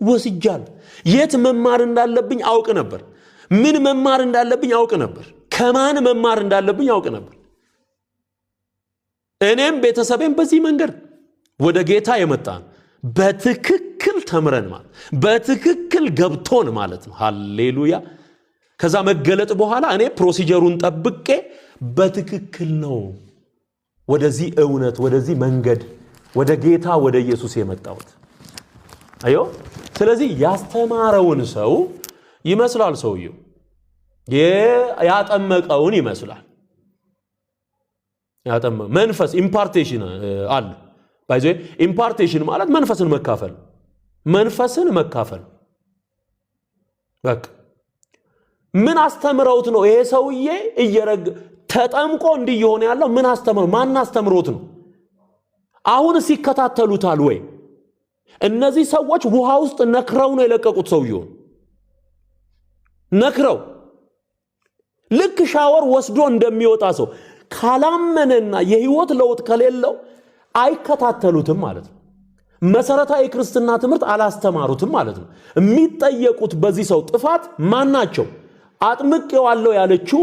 ወስጃል የት መማር እንዳለብኝ አውቅ ነበር ምን መማር እንዳለብኝ አውቅ ነበር ከማን መማር እንዳለብኝ አውቅ ነበር እኔም ቤተሰቤም በዚህ መንገድ ወደ ጌታ የመጣን በትክክል ተምረን ማለት በትክክል ገብቶን ማለት ነው ሃሌሉያ ከዛ መገለጥ በኋላ እኔ ፕሮሲጀሩን ጠብቄ በትክክል ነው ወደዚህ እውነት ወደዚህ መንገድ ወደ ጌታ ወደ ኢየሱስ የመጣሁት አዮ ስለዚህ ያስተማረውን ሰው ይመስላል ሰውየው ያጠመቀውን ይመስላል ያጠመቀ መንፈስ ኢምፓርቴሽን አለ ባይዘ ኢምፓርቴሽን ማለት መንፈስን መካፈል በቃ ምን አስተምረውት ነው ይሄ ሰውዬ እየረግ ተጠምቆ እንዲሆነ ያለው ምን አስተምረው ማን አስተምሮት ነው አሁን ሲከታተሉታል ወይ እነዚህ ሰዎች ውሃ ውስጥ ነክረው ነው የለቀቁት ሰውየው ነክረው ልክ ሻወር ወስዶ እንደሚወጣ ሰው ካላመነና የህይወት ለውጥ ከሌለው አይከታተሉትም ማለት ነው መሰረታዊ ክርስትና ትምህርት አላስተማሩትም ማለት ነው የሚጠየቁት በዚህ ሰው ጥፋት ማናቸው አጥምቄዋለሁ ያለችው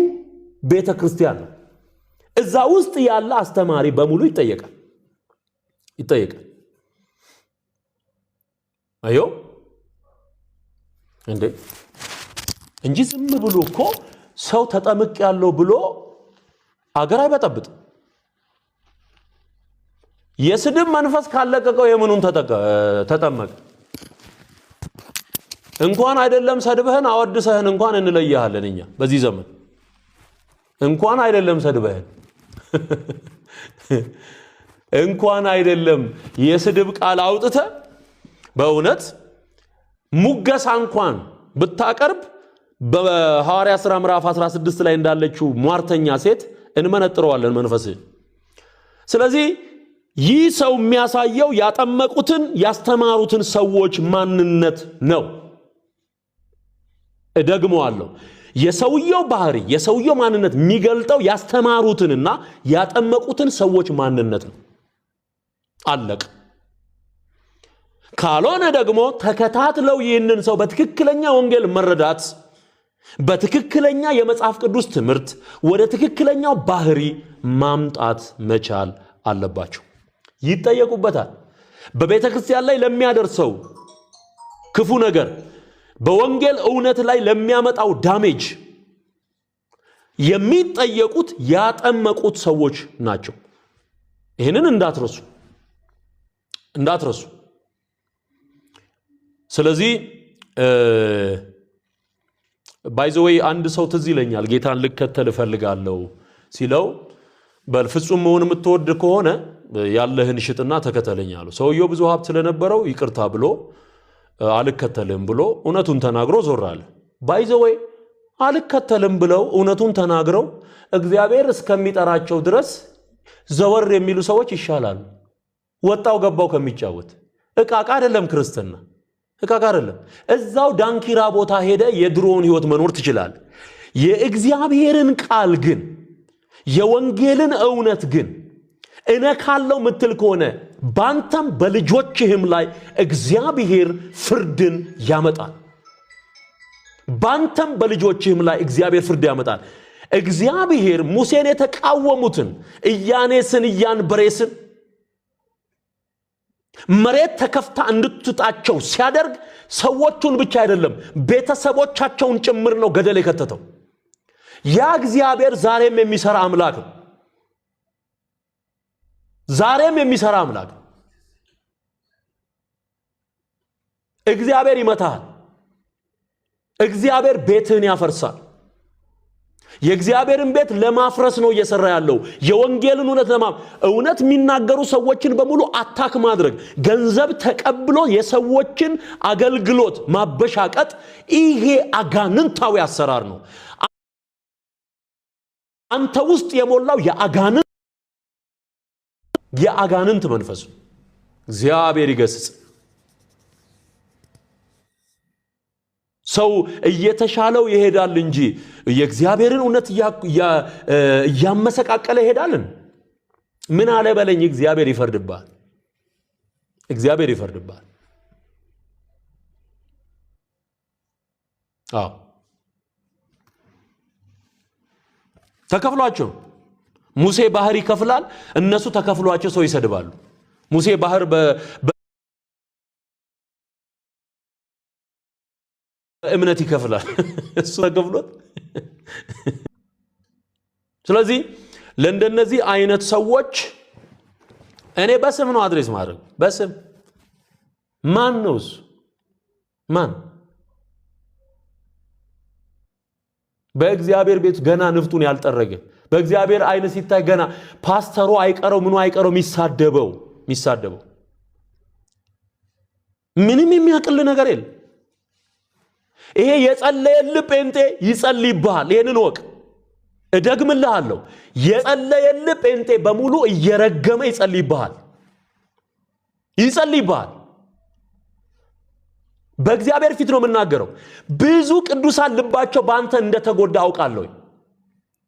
ቤተክርስቲያን ነው እዛ ውስጥ ያለ አስተማሪ በሙሉ ይጠየቃል አዮ እንጂ ዝም ብሎ እኮ ሰው ተጠምቄያለሁ ብሎ አገር አይበጠብጥ የስድብ መንፈስ ካለቀቀው የምኑን ተጠመቀ እንኳን አይደለም ሰድበህን አወድሰህን እንኳን እንለያለን እኛ በዚህ ዘመን እንኳን አይደለም ሰድበህን እንኳን አይደለም የስድብ ቃል አውጥተ በእውነት ሙገሳ እንኳን ብታቀርብ በሐዋርያ ሥራ ምዕራፍ 16 ላይ እንዳለችው ሟርተኛ ሴት እንመነጥረዋለን መንፈስ ስለዚህ ይህ ሰው የሚያሳየው ያጠመቁትን ያስተማሩትን ሰዎች ማንነት ነው እደግመዋለሁ የሰውየው ባህሪ የሰውየው ማንነት የሚገልጠው ያስተማሩትንና ያጠመቁትን ሰዎች ማንነት ነው አለቅ ካልሆነ ደግሞ ተከታትለው ይህንን ሰው በትክክለኛ ወንጌል መረዳት በትክክለኛ የመጽሐፍ ቅዱስ ትምህርት ወደ ትክክለኛው ባህሪ ማምጣት መቻል አለባቸው ይጠየቁበታል በቤተክርስቲያን ላይ ለሚያደርሰው ክፉ ነገር በወንጌል እውነት ላይ ለሚያመጣው ዳሜጅ የሚጠየቁት ያጠመቁት ሰዎች ናቸው ይሄንን እንዳትረሱ ስለዚህ ባይዘዌይ አንድ ሰው ትዝ ይለኛል ጌታን ልከተል ፈልጋለሁ ሲለው በልፍጹም መሆን የምትወድ ከሆነ ያለህን ሽጥና ተከተለኝ አለው ሰውየው ብዙ ሀብት ስለነበረው ይቅርታ ብሎ አልከተልም ብሎ እውነቱን ተናግሮ ዞራለ ባይዘዌይ አልከተልም ብለው እውነቱን ተናግረው እግዚአብሔር እስከሚጠራቸው ድረስ ዘወር የሚሉ ሰዎች ይሻላሉ ወጣው ገባው ከሚጫወት እቃቃ አይደለም ክርስትና እቃቃ አይደለም እዛው ዳንኪራ ቦታ ሄደ የድሮውን ህይወት መኖር ትችላል የእግዚአብሔርን ቃል ግን የወንጌልን እውነት ግን እነካለው ምትል ከሆነ ባንተም በልጆችህም ላይ እግዚአብሔር ፍርድን ያመጣል ባንተም በልጆችህም ላይ እግዚአብሔር ፍርድ ያመጣል እግዚአብሔር ሙሴን የተቃወሙትን ኢያኔስን ኢያንበሬስን መሬት ተከፍታ እንድትጣቸው ሲያደርግ ሰዎቹን ብቻ አይደለም ቤተሰቦቻቸውን ጭምር ነው ገደል የከተተው ያ እግዚአብሔር ዛሬም የሚሰራ አምላክ ነው ዛሬም የሚሰራ አምላክ እግዚአብሔር ይመታል እግዚአብሔር ቤትህን ያፈርሳል የእግዚአብሔርን ቤት ለማፍረስ ነው እየሰራ ያለው የወንጌልን እውነት የሚናገሩ ሰዎችን በሙሉ አታክ ማድረግ ገንዘብ ተቀብሎ የሰዎችን አገልግሎት ማበሻቀጥ ይሄ አጋንንታዊ አሰራር ነው አንተ ውስጥ የሞላው የአጋንንት መንፈስ እግዚአብሔር ይገስጽ ሰው እየተሻለው ይሄዳል እንጂ የእግዚአብሔርን እውነት ያመሰቃቀለ ይሄዳልን ምን አለ በለኝ እግዚአብሔር ይፈርድባል አዎ ተከፍሏቸው ሙሴ ባህር ይከፍላል እነሱ ተከፍሏቸው ሰው ይሰድባሉ ሙሴ ባህር በእምነት ይከፍላል እሱ ተከፍሎት ስለዚህ ለእንደነዚህ አይነት ሰዎች እኔ በስም ነው አድሬስ ማድረግ በስም ማን ነው ማን በእግዚአብሔር ቤት ገና ንፍጡን ያልጠረገ በእግዚአብሔር አይነ ሲታይ ገና ፓስተሩ አይቀረው ምኑ አይቀረው የሚሳደበው ምንም የሚያቅል ነገር የለም ይሄ የጸለየል ጴንጤ ይጸልይብሃል ይሄንን ወቅ እደግምልሃለሁ የጸለየል ጴንጤ በሙሉ እየረገመ ይጸልይብሃል በእግዚአብሔር ፊት ነው የምናገረው ብዙ ቅዱሳን ልባቸው ባንተ እንደተጎዳ አውቃለሁ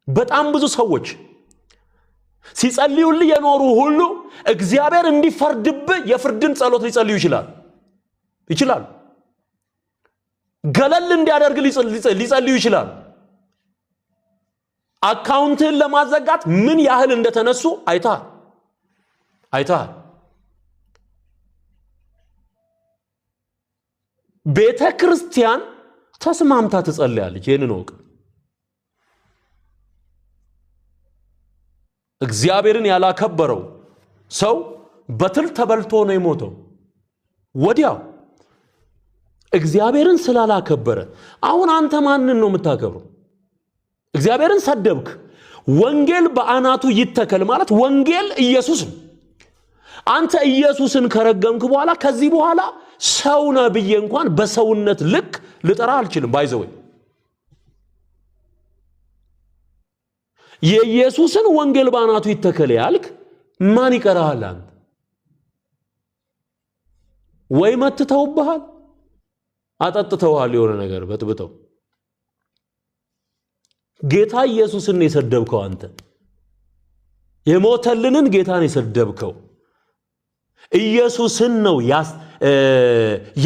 በጣም ብዙ ሰዎች ሲጸልዩልህ የኖሩ ሁሉ እግዚአብሔር እንዲፈርድብህ የፍርድን ጸሎት ሊጸልዩ ይችላል ገለል እንዲያደርግ ሊጸልዩ ይችላል አካውንትን ለማዘጋት ምን ያህል እንደተነሱ አይታል ቤተ ክርስቲያን ተስማምታ ትጸልያለች ይሄንን ወቅ እግዚአብሔርን ያላከበረው ሰው በትል ተበልቶ ነው የሞተው ወዲያው እግዚአብሔርን ስላላከበረ አሁን አንተ ማንን ነው የምታከብረው እግዚአብሔርን ሰደብክ ወንጌል በአናቱ ይተከል ማለት ወንጌል ኢየሱስ ነው አንተ ኢየሱስን ከረገምክ በኋላ ከዚህ በኋላ ሰው ነብይ እንኳን በሰውነት ልክ ልጠራ አልችልም ባይዘው የኢየሱስን ወንጌል በአናቱ ይተከል ያልክ ማን ይቀራል አንተ ወይ መትተውብሃል አጠጥተውሃል የሆነ ነገር በጥብጠው ጌታ ኢየሱስን የሰደብከው አንተ የሞተልንን ጌታን የሰደብከው ኢየሱስን ነው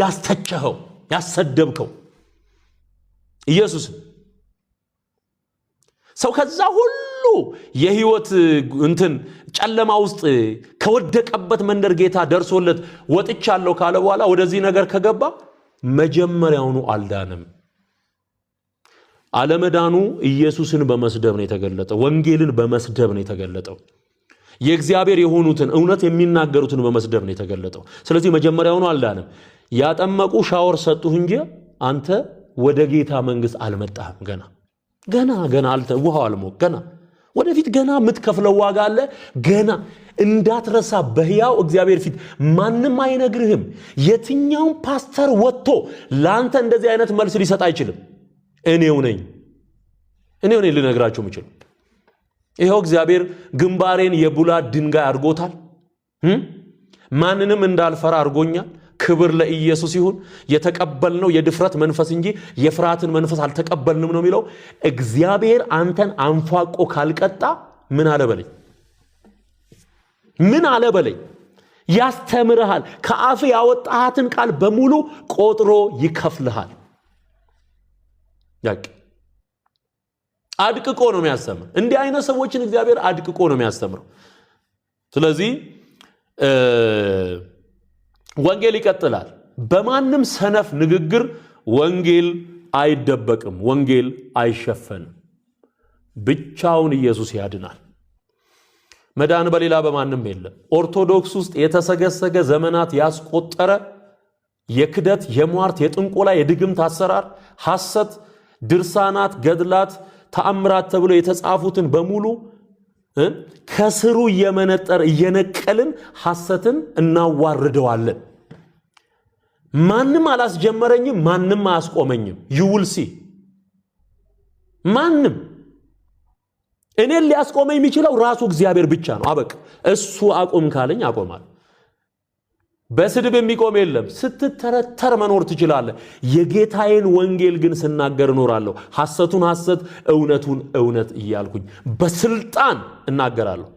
ያስተቸኸው ያሰደብከው ኢየሱስ ሰው ከዛ ሁሉ የህይወት እንትን ጨለማ ውስጥ ከወደቀበት መንደር ጌታ ደርሶለት ወጥቻለሁ ካለ በኋላ ወደዚህ ነገር ከገባ መጀመሪያውኑ አልዳንም አለመዳኑ ኢየሱስን በመስደብ ነው የተገለጠው ወንጌልን በመስደብ ነው የተገለጠው የእግዚአብሔር የሆኑትን እውነት የሚናገሩትን በመስደብ ነው የተገለጠው ስለዚህ መጀመሪያውኑ አልዳንም ያጠመቁ ሻወር ሰጡህ እንጂ አንተ ወደ ጌታ መንግስት አልመጣህም ገና ውሃው አልሞቅ ገና ወደፊት ገና ምትከፍለው ዋጋ አለ ገና እንዳትረሳ በህያው እግዚአብሔር ፊት ማንንም አይነግርህም የትኛው ፓስተር ወጥቶ ላንተ እንደዚህ አይነት መልስ ሊሰጥ አይችልም እኔው ነኝ ልነግራችሁ ምችል ይሄው እግዚአብሔር ግንባሬን የቡላት ድንጋይ አድርጎታል ማንንም እንዳልፈራ አድርጎኛል ክብር ለኢየሱስ ይሁን የተቀበልነው የድፍረት መንፈስ እንጂ የፍርሃትን መንፈስ አልተቀበልንም ነው የሚለው እግዚአብሔር አንተን አንፋቆ ካልቀጣ ምን አለ በለኝ ያስተምርሃል ከአፍ ያወጣሃትን ቃል በሙሉ ቆጥሮ ይከፍልሃል አድቅቆ ነው የሚያስተምር እንዲህ አይነት ሰዎችን እግዚአብሔር አድቅቆ ነው የሚያስተምረው ስለዚህ ወንጌል ይቀጥላል በማንም ሰነፍ ንግግር ወንጌል አይደበቅም ወንጌል አይሸፈንም ብቻውን ኢየሱስ ያድናል መዳን በሌላ በማንም የለም ኦርቶዶክስ ውስጥ የተሰገሰገ ዘመናት ያስቆጠረ የክደት የሟርት የጥንቆላ የድግምት አሰራር ሐሰት ድርሳናት ገድላት ተአምራት ተብሎ የተጻፉትን በሙሉ ከስሩ እየነቀልን ሐሰትን እናዋርደዋለን ማንንም አላስጀመረኝም ማንንም አያስቆመኝም you will see ማንንም እኔን ሊያስቆመኝ የሚችለው ራሱ እግዚአብሔር ብቻ ነው አበቃ እሱ አቆም ካለኝ አቆማል በስድብ የሚቆም የለም ስትተረተር መኖር ትችላለህ የጌታዬን ወንጌል ግን ስናገር እኖራለሁ ሐሰቱን ሐሰት እውነቱን እውነት እያልኩኝ በስልጣን እናገራለሁ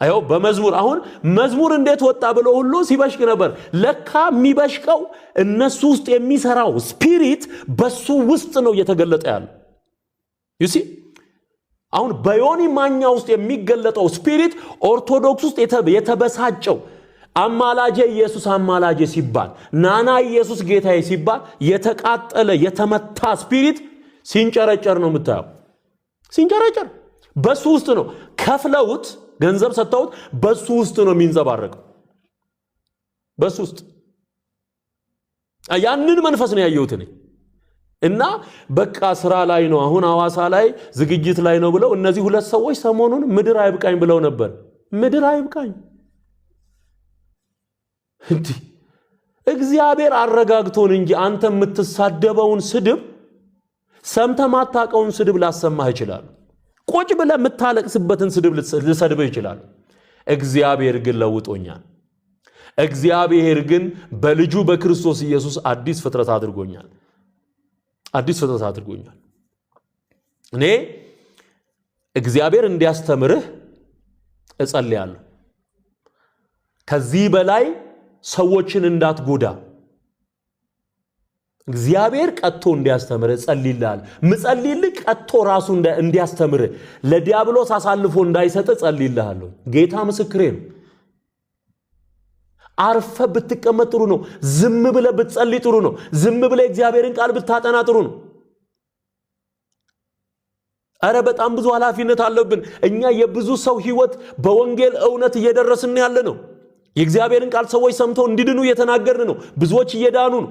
አየው በመዝሙር አሁን መዝሙር እንዴት ወጣ ብሎ ሁሉ ሲበሽቅ ነበር። ለካ የሚበሽቀው እነሱ ውስጥ የሚሰራው ስፒሪት በሱ ውስጥ ነው እየተገለጠ ያለው። ዩሲ አሁን በዮኒ ማኛ ውስጥ የሚገለጠው ስፒሪት ኦርቶዶክስ ውስጥ የተበሳጨው አማላጄ ኢየሱስ አማላጄ ሲባል ናና ኢየሱስ ጌታዬ ሲባል የተቃጠለ የተመታ ስፒሪት ሲንጨረጨር ነው የምታየው። ሲንጨረጨር በሱ ውስጥ ነው ከፍለውት ገንዘብ ሰጥተውት በሱ ውስጥ ነው የሚንጸባረቀው። በሱ ውስጥ ያንን መንፈስ ነው ያየሁት እኔ እና በቃ ስራ ላይ ነው አሁን ሐዋሳ ላይ ዝግጅት ላይ ነው ብለው እነዚህ ሁለት ሰዎች ሰሞኑን ምድር አይብቃኝ ብለው ነበር። ምድር አይብቃኝ እንዴ! እግዚአብሔር አረጋግቶን እንጂ አንተ የምትሳደበውን ስድብ ሰምተህ ማታውቀውን ስድብ ላሰማህ ይችላል። ቁጭ ብለህ የምታለቅስበትን ስድብ ልሰድብህ ይችላል። እግዚአብሔር ግን ለውጦኛል። እግዚአብሔር ግን በልጁ በክርስቶስ ኢየሱስ አዲስ ፍጥረት አድርጎኛል። አዲስ ፍጥረት አድርጎኛል። እኔ እግዚአብሔር እንዲያስተምርህ እጸልያለሁ። ከዚህ በላይ ሰዎችን እንዳትጎዳ እግዚአብሔር ቀጥቶ እንዲያስተምር ጸልይልሃል። ምጸልይልህ ቀጥቶ ራሱ እንዲያስተምር ለዲያብሎስ አሳልፎ እንዳይሰጥ ጸልይልሃለሁ። ጌታ ምስክሬ ነው። አርፈ ብትቀመጥ ጥሩ ነው። ዝም ብለህ ብትጸልይ ጥሩ ነው። ዝም ብለህ እግዚአብሔርን ቃል ብታጠና ጥሩ ነው። አረ በጣም ብዙ ኃላፊነት አለብን። እኛ የብዙ ሰው ህይወት በወንጌል እውነት እየደረስን ያለ ነው። የእግዚአብሔርን ቃል ሰዎች ሰምተው እንዲድኑ እየተናገርን ነው። ብዙዎች እየዳኑ ነው።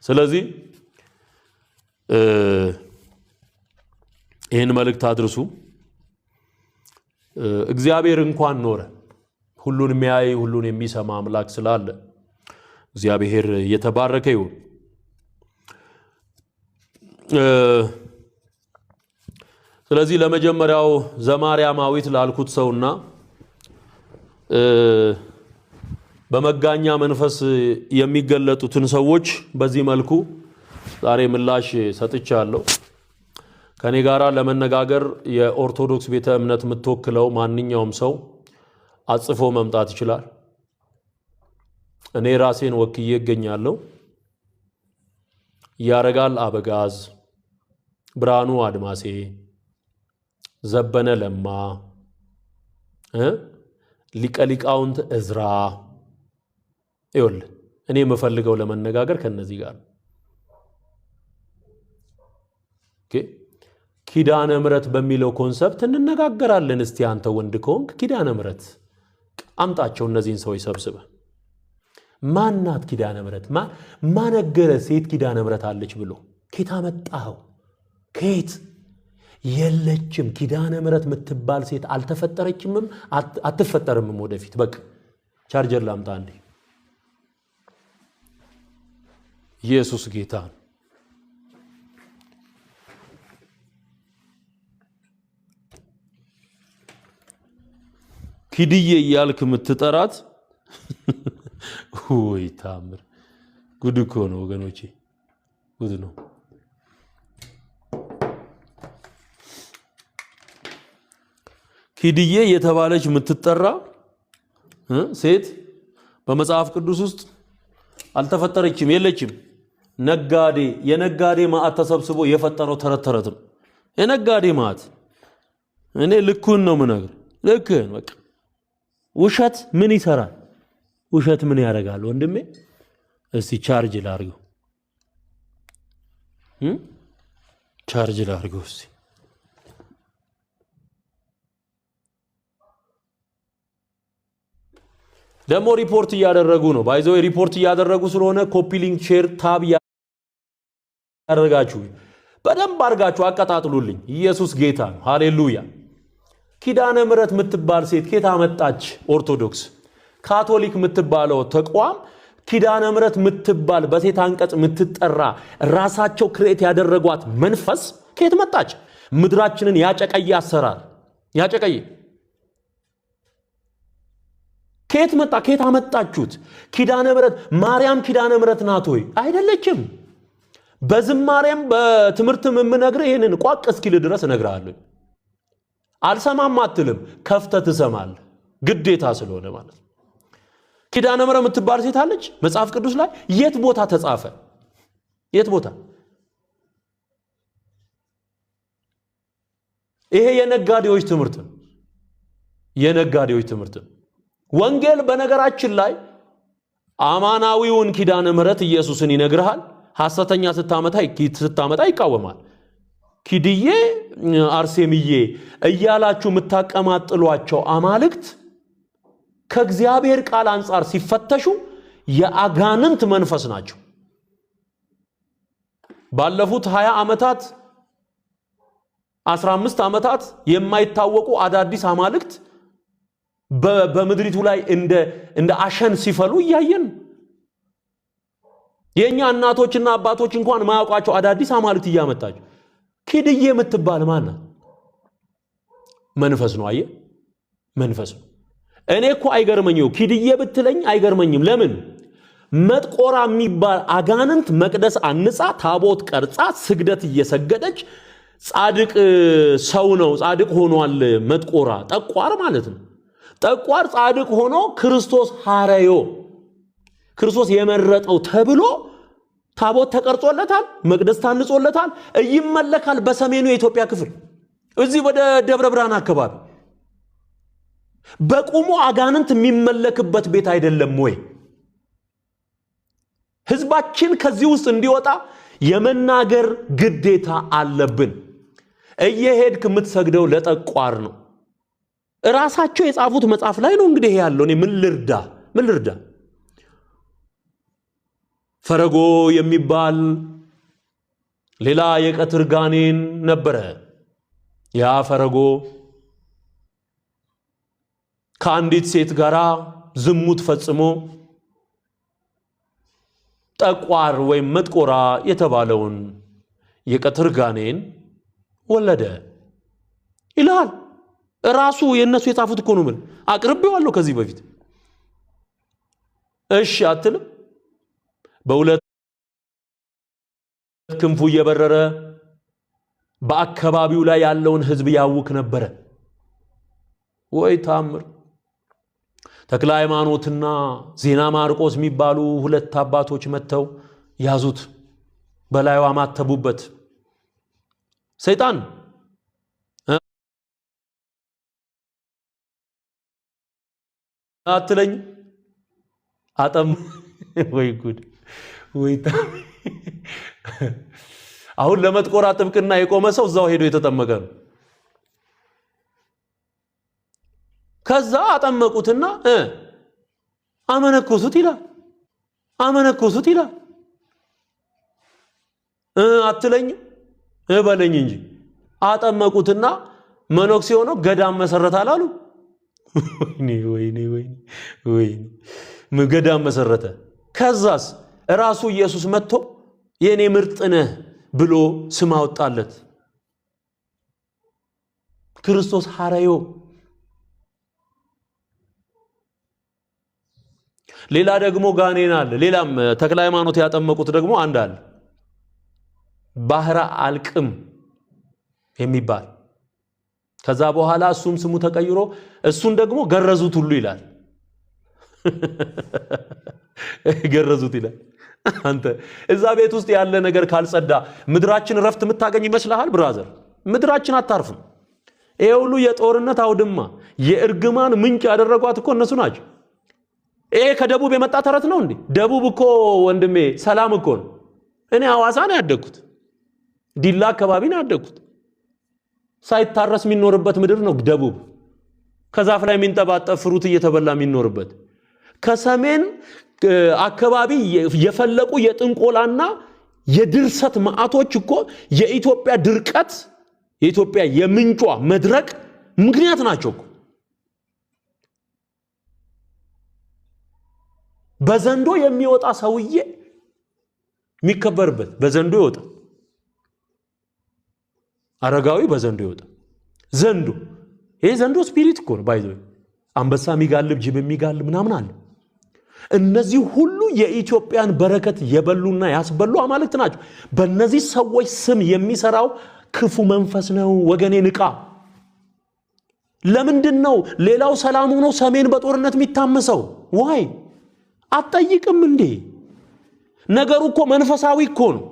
ስለዚህ ይህን መልእክት አድርሱ። እግዚአብሔር እንኳን ኖረ ሁሉን የሚያይ ሁሉን የሚሰማ አምላክ ስላለ እግዚአብሔር የተባረከ ይሁን። ስለዚህ ለመጀመሪያው ዘማርያማዊት ላልኩት ሰውና በመጋኛ መንፈስ የሚገለጡትን ሰዎች በዚህ መልኩ ዛሬ ምላሽ ሰጥቻለሁ። ከኔ ጋራ ለመነጋገር የኦርቶዶክስ ቤተ እምነት የምትወክለው ማንኛውም ሰው አጽፎ መምጣት ይችላል። እኔ ራሴን ወክዬ እገኛለሁ። ያረጋል አበጋዝ፣ ብርሃኑ አድማሴ፣ ዘበነ ለማ፣ ሊቀ ሊቃውንት እዝራ ይወል እኔ የምፈልገው ለመነጋገር ከነዚህ ጋር ኪዳነ ምሕረት በሚለው ኮንሰፕት እንነጋገራለን። እስቲ አንተ ወንድ ከሆንክ ኪዳነ ምሕረት አምጣቸው እነዚህን ሰዎች ሰብስበ ማናት ኪዳነ ምሕረት ማነገረ ሴት ኪዳነ ምሕረት አለች ብሎ ኬታ መጣው ከየት የለችም። ኪዳነ ምሕረት የምትባል ሴት አልተፈጠረችምም አትፈጠርምም ወደፊት። በቃ ቻርጀር ላምጣ እንዴ። ኢየሱስ ጌታ ነው። ኪድዬ እያልክ የምትጠራት ወይ ታምር! ጉድ እኮ ነው ወገኖቼ፣ ጉድ ነው። ኪድዬ የተባለች የምትጠራ ሴት በመጽሐፍ ቅዱስ ውስጥ አልተፈጠረችም፣ የለችም። ነጋዴ የነጋዴ ማዕት ተሰብስቦ የፈጠረው ተረት ነው። የነጋዴ ማዕት። እኔ ልኩን ነው የምነግርህ፣ ልክህን በቃ። ውሸት ምን ይሰራል? ውሸት ምን ያደርጋል ወንድሜ? እስቲ ቻርጅ ላርገው፣ ቻርጅ ላርገው እስቲ። ደግሞ ሪፖርት እያደረጉ ነው። ባይዘው ሪፖርት እያደረጉ ስለሆነ ኮፒ ሊንክ፣ ሼር፣ ታብ ያደርጋችሁ በደንብ አድርጋችሁ አቀጣጥሉልኝ። ኢየሱስ ጌታ ነው። ሃሌሉያ። ኪዳነ ምሕረት የምትባል ሴት ኬታ መጣች? ኦርቶዶክስ ካቶሊክ የምትባለው ተቋም ኪዳነ ምሕረት የምትባል በሴት አንቀጽ የምትጠራ ራሳቸው ክሬት ያደረጓት መንፈስ ኬት መጣች? ምድራችንን ያጨቀየ አሰራር ያጨቀየ ኬት መጣ? ኬት አመጣችሁት? ኪዳነ ምሕረት ማርያም ኪዳነ ምሕረት ናት ወይ? አይደለችም። በዝማሬም በትምህርትም የምነግርህ ይሄንን ቋቅ እስኪል ድረስ እነግርሃለሁ። አልሰማም አትልም፣ ከፍተህ ትሰማለህ። ግዴታ ስለሆነ ማለት ነው። ኪዳነ ምሕረት የምትባል ሴት አለች መጽሐፍ ቅዱስ ላይ። የት ቦታ ተጻፈ? የት ቦታ? ይሄ የነጋዴዎች ትምህርት ነው። የነጋዴዎች ትምህርት ነው። ወንጌል በነገራችን ላይ አማናዊውን ኪዳነ ምሕረት ኢየሱስን ይነግርሃል። ሐሰተኛ ስታመጣ ይቃወማል። ኪድዬ አርሴምዬ እያላችሁ የምታቀማጥሏቸው አማልክት ከእግዚአብሔር ቃል አንጻር ሲፈተሹ የአጋንንት መንፈስ ናቸው። ባለፉት 20 ዓመታት 15 ዓመታት የማይታወቁ አዳዲስ አማልክት በምድሪቱ ላይ እንደ አሸን ሲፈሉ እያየን የኛ እናቶችና አባቶች እንኳን ማያውቋቸው አዳዲስ አማልክት እያመጣቸው ኪድዬ የምትባል ማን ናት? መንፈስ ነው። አየ መንፈስ ነው። እኔ እኮ አይገርመኝም ኪድዬ ብትለኝ አይገርመኝም። ለምን? መጥቆራ የሚባል አጋንንት መቅደስ አንጻ ታቦት ቀርጻ ስግደት እየሰገደች ጻድቅ ሰው ነው ጻድቅ ሆኗል። መጥቆራ ጠቋር ማለት ነው። ጠቋር ጻድቅ ሆኖ ክርስቶስ ሐረዮ ክርስቶስ የመረጠው ተብሎ ታቦት ተቀርጾለታል፣ መቅደስ ታንጾለታል፣ ይመለካል። በሰሜኑ የኢትዮጵያ ክፍል እዚህ ወደ ደብረ ብርሃን አካባቢ በቁሙ አጋንንት የሚመለክበት ቤት አይደለም ወይ? ህዝባችን ከዚህ ውስጥ እንዲወጣ የመናገር ግዴታ አለብን። እየሄድክ የምትሰግደው ለጠቋር ነው። ራሳቸው የጻፉት መጽሐፍ ላይ ነው እንግዲህ ያለው። እኔ ምን ልርዳ? ፈረጎ የሚባል ሌላ የቀትር ጋኔን ነበረ። ያ ፈረጎ ከአንዲት ሴት ጋራ ዝሙት ፈጽሞ ጠቋር ወይም መጥቆራ የተባለውን የቀትር ጋኔን ወለደ ይላል። ራሱ የነሱ የጻፉት እኮ ነው። ምን አቅርቤዋለሁ ከዚህ በፊት። እሺ አትልም? በሁለት ክንፉ እየበረረ በአካባቢው ላይ ያለውን ህዝብ ያውክ ነበረ። ወይ ታምር! ተክለ ሃይማኖትና ዜና ማርቆስ የሚባሉ ሁለት አባቶች መተው ያዙት፣ በላዩ አማተቡበት። ሰይጣን አትለኝ አጠም ወይ ጉድ ወይ አሁን ለመጥቆራ ጥብቅና የቆመ ሰው እዛው ሄዶ የተጠመቀ ነው። ከዛ አጠመቁትና አመነኮሱት ይላል። አትለኝ በለኝ እንጂ አጠመቁትና መነኩሴ ሆኖ ገዳም መሰረታል አሉ። ወይኔ ገዳም መሰረተ። ከዛስ ራሱ ኢየሱስ መጥቶ የኔ ምርጥ ነህ ብሎ ስም አወጣለት። ክርስቶስ ሐረዮ። ሌላ ደግሞ ጋኔን አለ። ሌላም ተክለ ሃይማኖት ያጠመቁት ደግሞ አንድ አለ፣ ባህረ አልቅም የሚባል። ከዛ በኋላ እሱም ስሙ ተቀይሮ እሱን ደግሞ ገረዙት ሁሉ ይላል። ገረዙት ይላል። አንተ እዛ ቤት ውስጥ ያለ ነገር ካልጸዳ ምድራችን ረፍት የምታገኝ ይመስልሃል? ብራዘር፣ ምድራችን አታርፍም። ይሄ ሁሉ የጦርነት አውድማ የእርግማን ምንጭ ያደረጓት እኮ እነሱ ናቸው። ይሄ ከደቡብ የመጣ ተረት ነው እንዴ? ደቡብ እኮ ወንድሜ ሰላም እኮ ነው። እኔ ሐዋሳ ነው ያደግኩት፣ ዲላ አካባቢ ነው ያደግኩት። ሳይታረስ የሚኖርበት ምድር ነው ደቡብ። ከዛፍ ላይ የሚንጠባጠብ ፍሩት እየተበላ የሚኖርበት። ከሰሜን አካባቢ የፈለቁ የጥንቆላና የድርሰት ማዕቶች እኮ የኢትዮጵያ ድርቀት፣ የኢትዮጵያ የምንጯ መድረቅ ምክንያት ናቸው እኮ። በዘንዶ የሚወጣ ሰውዬ የሚከበርበት በዘንዶ ይወጣል። አረጋዊ በዘንዶ ይወጣል። ዘንዶ ይሄ ዘንዶ ስፒሪት እኮ ነው። ባይዘው አንበሳ የሚጋልብ ጅብ የሚጋልብ ምናምን አለ። እነዚህ ሁሉ የኢትዮጵያን በረከት የበሉና ያስበሉ አማልክት ናቸው። በእነዚህ ሰዎች ስም የሚሰራው ክፉ መንፈስ ነው። ወገኔ ንቃ። ለምንድነው ሌላው ሰላም ሆኖ ሰሜን በጦርነት የሚታመሰው? ዋይ አትጠይቅም እንዴ? ነገሩ እኮ መንፈሳዊ እኮ ነው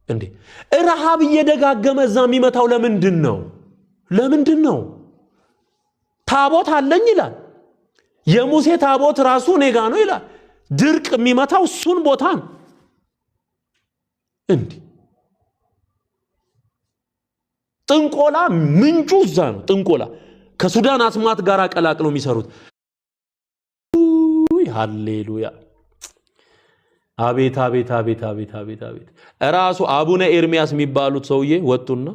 እንዴ። ረሃብ እየደጋገመ እዛ የሚመታው ለምንድነው? ታቦት አለኝ ይላል። የሙሴ ታቦት ራሱ ኔጋ ነው ይላል። ድርቅ የሚመታው እሱን ቦታ ነው እንዴ። ጥንቆላ ምንጩ እዛ ነው። ጥንቆላ ከሱዳን አስማት ጋር አቀላቅለው የሚሰሩት። ሃሌሉያ! አቤት አቤት አቤት አቤት አቤት አቤት! ራሱ አቡነ ኤርሚያስ የሚባሉት ሰውዬ ወጡና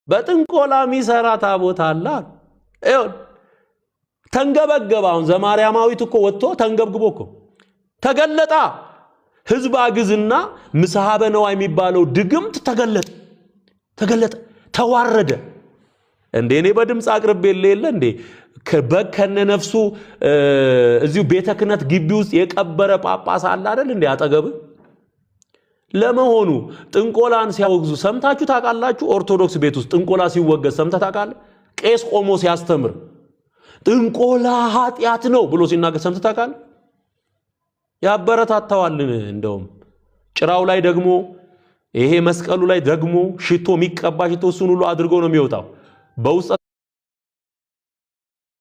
በጥንቆላ የሚሰራ ታቦት አለ። አይው ተንገበገባ። አሁን ዘማርያማዊት እኮ ወጥቶ ተንገብግቦ እኮ ተገለጣ። ህዝብ አግዝና ምሳሐበ ነዋይ የሚባለው ድግምት ተገለጠ፣ ተዋረደ። እንዴ እኔ በድምጽ አቅርቤ የለ እንዴ በከነ ነፍሱ እዚሁ ቤተ ክህነት ግቢ ውስጥ የቀበረ ጳጳስ አለ አይደል እንዴ አጠገብ? ለመሆኑ ጥንቆላን ሲያወግዙ ሰምታችሁ ታውቃላችሁ? ኦርቶዶክስ ቤት ውስጥ ጥንቆላ ሲወገዝ ሰምተህ ታውቃለህ? ቄስ ቆሞ ሲያስተምር ጥንቆላ ኃጢአት ነው ብሎ ሲናገር ሰምተህ ታውቃለህ? ያበረታታዋል። እንደውም ጭራው ላይ ደግሞ ይሄ መስቀሉ ላይ ደግሞ ሽቶ የሚቀባ ሽቶ እሱን ሁሉ አድርጎ ነው የሚወጣው። በውስጥ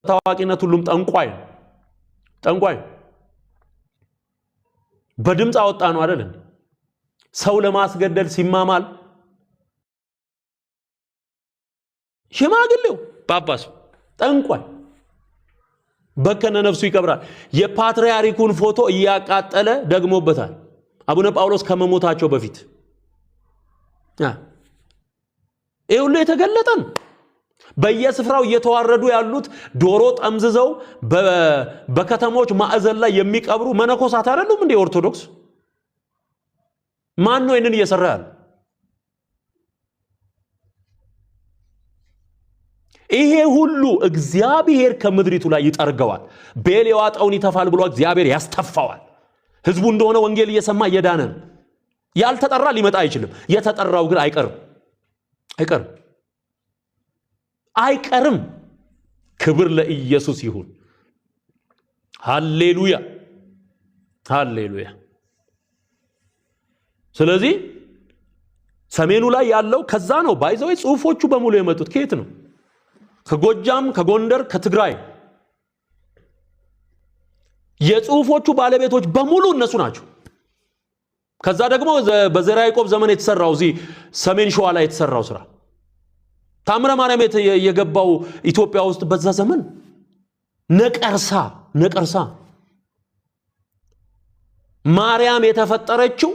ታዋቂነት ሁሉም ጠንቋይ በድምጽ አወጣ ነው አይደል? ሰው ለማስገደል ሲማማል ሽማግሌው ጳጳስ ጠንቋይ በከነ ነፍሱ ይቀብራል። የፓትርያርኩን ፎቶ እያቃጠለ ደግሞበታል። አቡነ ጳውሎስ ከመሞታቸው በፊት ይሄ ሁሉ የተገለጠ ነው። በየስፍራው እየተዋረዱ ያሉት ዶሮ ጠምዝዘው በከተሞች ማዕዘን ላይ የሚቀብሩ መነኮሳት አይደሉም እንዴ ኦርቶዶክስ? ማን ነው ይሄንን እየሰራ ያለው? ይሄ ሁሉ እግዚአብሔር ከምድሪቱ ላይ ይጠርገዋል። ቤል የዋጠውን ይተፋል ብሎ እግዚአብሔር ያስተፋዋል። ህዝቡ እንደሆነ ወንጌል እየሰማ እየዳነ ነው። ያልተጠራ ሊመጣ አይችልም። የተጠራው ግን አይቀርም። ክብር ለኢየሱስ ይሁን። ሃሌሉያ ሃሌሉያ። ስለዚህ ሰሜኑ ላይ ያለው ከዛ ነው። ባይዘው ጽሁፎቹ በሙሉ የመጡት ከየት ነው? ከጎጃም፣ ከጎንደር፣ ከትግራይ። የጽሁፎቹ ባለቤቶች በሙሉ እነሱ ናቸው። ከዛ ደግሞ በዘራ ያዕቆብ ዘመን የተሰራው እዚህ ሰሜን ሸዋ ላይ የተሰራው ስራ ታምረ ማርያም የገባው ኢትዮጵያ ውስጥ በዛ ዘመን ነቀርሳ ማርያም የተፈጠረችው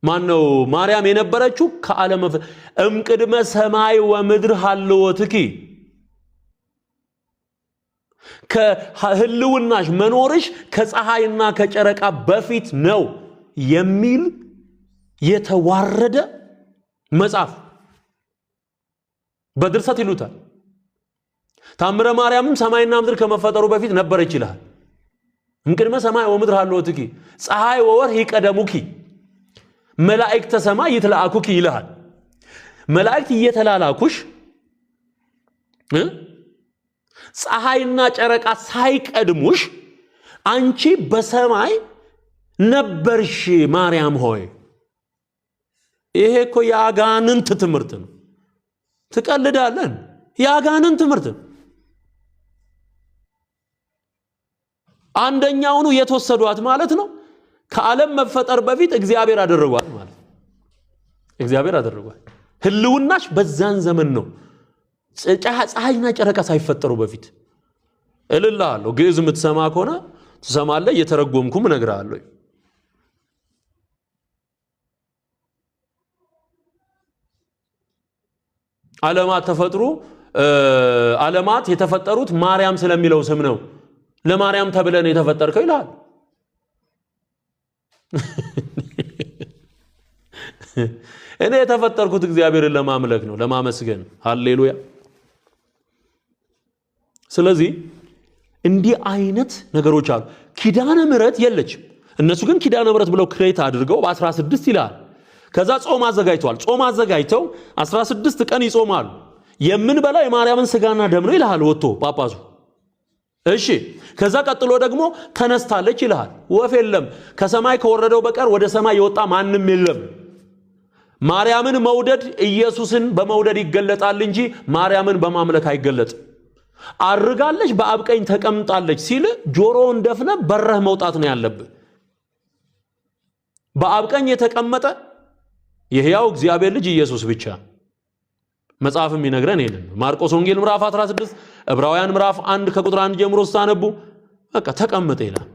ማነው? ማርያም የነበረችው ከዓለም እምቅድመ ሰማይ ወምድር ሀልወትኪ ከህልውናሽ መኖርሽ ከፀሐይና ከጨረቃ በፊት ነው የሚል የተዋረደ መጽሐፍ በድርሰት ይሉታል። ታምረ ማርያምም ሰማይና ምድር ከመፈጠሩ በፊት ነበረች ይላል። እምቅድመ ሰማይ ወምድር ሀልወትኪ ፀሐይ ወወርኅ ይቀደሙኪ መላእክተ ሰማይ ይትላአኩኪ ይላል። መላእክት እየተላላኩሽ ፀሐይና ጨረቃ ሳይቀድሙሽ አንቺ በሰማይ ነበርሽ ማርያም ሆይ። ይሄ እኮ የአጋንንት ትምህርት ነው። ትቀልዳለን። የአጋንንት ትምህርት ነው። አንደኛውኑ የተወሰዷት ማለት ነው። ከዓለም መፈጠር በፊት እግዚአብሔር አደረጓት ማለት ነው። እግዚአብሔር አደረጓት። ህልውናሽ በዛን ዘመን ነው። ፀሐይና ጨረቃ ሳይፈጠሩ በፊት እልልሃለሁ። ግዕዝ የምትሰማ ከሆነ ትሰማለህ። እየተረጎምኩም እነግርሃለሁ። ዓለማት የተፈጠሩት ማርያም ስለሚለው ስም ነው። ለማርያም ተብለን የተፈጠርከው ይላል። እኔ የተፈጠርኩት እግዚአብሔርን ለማምለክ ነው፣ ለማመስገን። ሃሌሉያ። ስለዚህ እንዲህ አይነት ነገሮች አሉ። ኪዳነ ምሕረት የለችም። እነሱ ግን ኪዳነ ምሕረት ብለው ክሬት አድርገው በ16 ይላል። ከዛ ጾም አዘጋጅተዋል። ጾም አዘጋጅተው 16 ቀን ይጾማሉ። የምንበላው የማርያምን ስጋና ደም ነው ይልሃል ወጥቶ ጳጳሱ። እሺ ከዛ ቀጥሎ ደግሞ ተነስታለች ይልሃል። ወፍ የለም ከሰማይ ከወረደው በቀር ወደ ሰማይ የወጣ ማንም የለም። ማርያምን መውደድ ኢየሱስን በመውደድ ይገለጣል እንጂ ማርያምን በማምለክ አይገለጥም። አርጋለች በአብ ቀኝ ተቀምጣለች ሲል ጆሮውን ደፍነ በረህ መውጣት ነው ያለብህ። በአብ ቀኝ የተቀመጠ የሕያው እግዚአብሔር ልጅ ኢየሱስ ብቻ። መጽሐፍም ይነግረን ይሄንን ማርቆስ ወንጌል ምዕራፍ 16 ዕብራውያን ምዕራፍ 1 ከቁጥር 1 ጀምሮ ስታነቡ በቃ ተቀመጠ ይላል።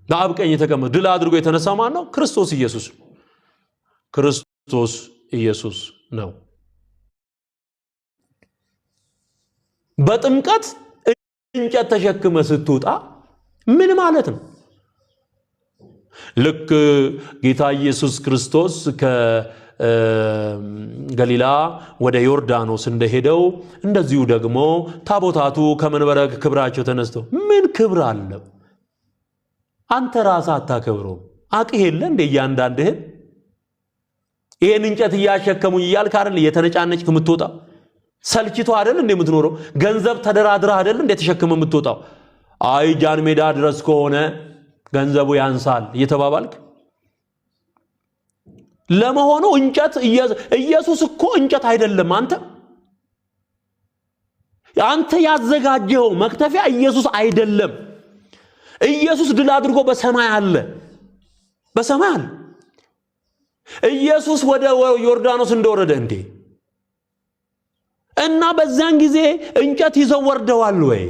በአብ ቀኝ የተቀመጠ ድል አድርጎ የተነሳ ማን ነው? ክርስቶስ ኢየሱስ። ክርስቶስ ኢየሱስ ነው። በጥምቀት እንጨት ተሸክመ ስትወጣ ምን ማለት ነው? ልክ ጌታ ኢየሱስ ክርስቶስ ከገሊላ ወደ ዮርዳኖስ እንደሄደው እንደዚሁ ደግሞ ታቦታቱ ከመንበረ ክብራቸው ተነስተው ምን ክብር አለው? አንተ ራስህ አታከብረውም? አቅህ የለ እንደ እያንዳንድህን ይሄን እንጨት እያሸከሙኝ እያልክ አይደል እየተነጫነጭክ የምትወጣው? ሰልችቶ አይደል እንደ የምትኖረው? ገንዘብ ተደራድረህ አይደል እንደ ተሸክመ የምትወጣው? አይ ጃን ሜዳ ድረስ ከሆነ ገንዘቡ ያንሳል እየተባባልክ ለመሆኑ እንጨት ኢየሱስ እኮ እንጨት አይደለም። አንተ ያዘጋጀው መክተፊያ ኢየሱስ አይደለም። ኢየሱስ ድል አድርጎ በሰማይ አለ። በሰማይ አለ። ኢየሱስ ወደ ዮርዳኖስ እንደወረደ እንዴ እና በዛን ጊዜ እንጨት ይዘው ወርደዋል ወይ?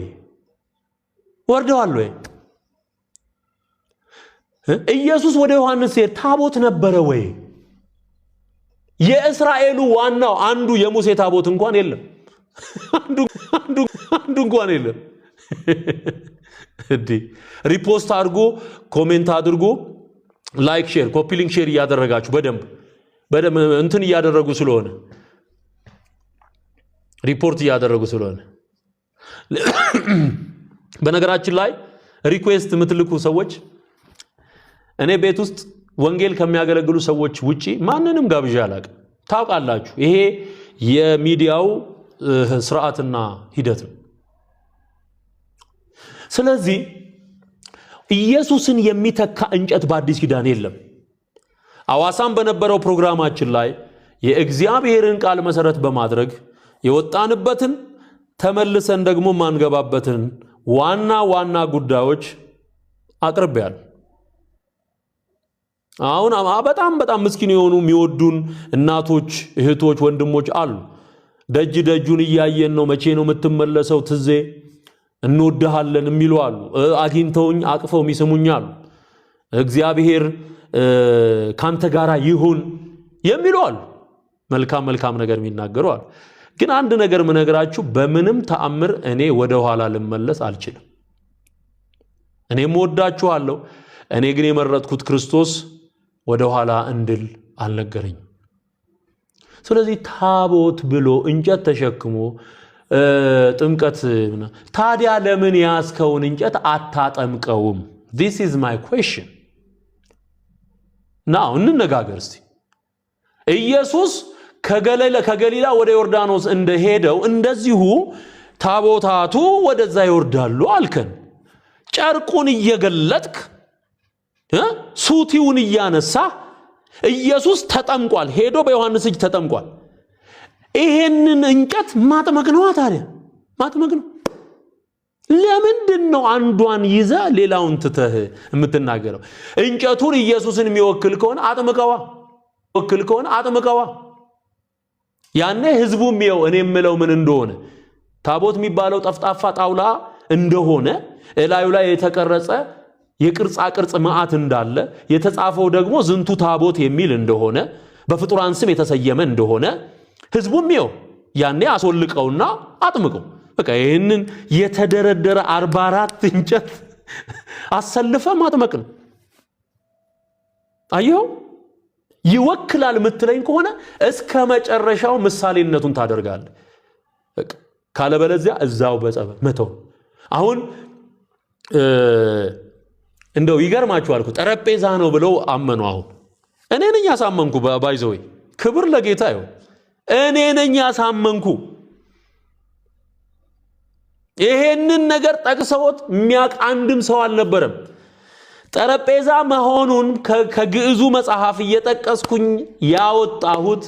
ወርደዋል ወይ? ኢየሱስ ወደ ዮሐንስ ሲሄድ ታቦት ነበረ ወይ? የእስራኤሉ ዋናው አንዱ የሙሴ ታቦት እንኳን የለም። አንዱ እንኳን የለም። እዲ ሪፖስት አድርጉ፣ ኮሜንት አድርጉ፣ ላይክ ሼር ኮፒ ሊንክ ሼር እያደረጋችሁ በደንብ እንትን እያደረጉ ስለሆነ ሪፖርት እያደረጉ ስለሆነ በነገራችን ላይ ሪኩዌስት የምትልኩ ሰዎች እኔ ቤት ውስጥ ወንጌል ከሚያገለግሉ ሰዎች ውጪ ማንንም ጋብዣ አላውቅም። ታውቃላችሁ፣ ይሄ የሚዲያው ስርዓትና ሂደት ነው። ስለዚህ ኢየሱስን የሚተካ እንጨት በአዲስ ኪዳን የለም። አዋሳም በነበረው ፕሮግራማችን ላይ የእግዚአብሔርን ቃል መሰረት በማድረግ የወጣንበትን ተመልሰን ደግሞ ማንገባበትን ዋና ዋና ጉዳዮች አቅርቤያለሁ። አሁን በጣም ምስኪን የሆኑ የሚወዱን እናቶች፣ እህቶች፣ ወንድሞች አሉ። ደጅ ደጁን እያየን ነው፣ መቼ ነው የምትመለሰው ትዜ እንወድሃለን የሚሉ አሉ። አግኝተውኝ አቅፈው የሚስሙኝ አሉ። እግዚአብሔር ካንተ ጋራ ይሁን የሚሉ አሉ። መልካም ነገር የሚናገሩ አሉ። ግን አንድ ነገር ምነግራችሁ፣ በምንም ተአምር እኔ ወደ ኋላ ልመለስ አልችልም። እኔም ወዳችኋለሁ። እኔ ግን የመረጥኩት ክርስቶስ ወደ ኋላ እንድል አልነገረኝም። ስለዚህ ታቦት ብሎ እንጨት ተሸክሞ ጥምቀት፣ ታዲያ ለምን ያስከውን እንጨት አታጠምቀውም? this is my question now እንነጋገር እስቲ። ኢየሱስ ከገሊላ ወደ ዮርዳኖስ እንደሄደው እንደዚሁ ታቦታቱ ወደዛ ይወርዳሉ አልከን። ጨርቁን እየገለጥክ ሱቲውን እያነሳ ኢየሱስ ተጠምቋል። ሄዶ በዮሐንስ እጅ ተጠምቋል። ይሄንን እንጨት ማጥመቅ ነው። ታዲያ ማጥመቅ ነው። ለምንድን ነው አንዷን ይዘ ሌላውን ትተህ የምትናገረው? እንጨቱን ኢየሱስን የሚወክል ከሆነ አጥምቀዋ። ያኔ ህዝቡም ይኸው እኔ የምለው ምን እንደሆነ ታቦት የሚባለው ጠፍጣፋ ጣውላ እንደሆነ እላዩ ላይ የተቀረጸ የቅርጻ ቅርጽ ማዕት እንዳለ የተጻፈው ደግሞ ዝንቱ ታቦት የሚል እንደሆነ በፍጡራን ስም የተሰየመ እንደሆነ ህዝቡም ይኸው ያኔ አስወልቀውና አጥምቀው። በቃ ይሄንን የተደረደረ 44 እንጨት አሰልፈ ማጥመቅ ነው። አየው ይወክላል ምትለኝ ከሆነ እስከ መጨረሻው ምሳሌነቱን ታደርጋለህ። ካለበለዚያ እዛው በጸበል መተው። አሁን እንደው ይገርማችኋል እኮ ጠረጴዛ ነው ብለው አመኑ። አሁን እኔ ነኝ ያሳመንኩ ባይዘው ክብር ለጌታ ይሁን። እኔ ነኝ ያሳመንኩ። ይሄንን ነገር ጠቅሰውት የሚያውቅ አንድም ሰው አልነበረም። ጠረጴዛ መሆኑን ከግዕዙ መጽሐፍ እየጠቀስኩኝ ያወጣሁት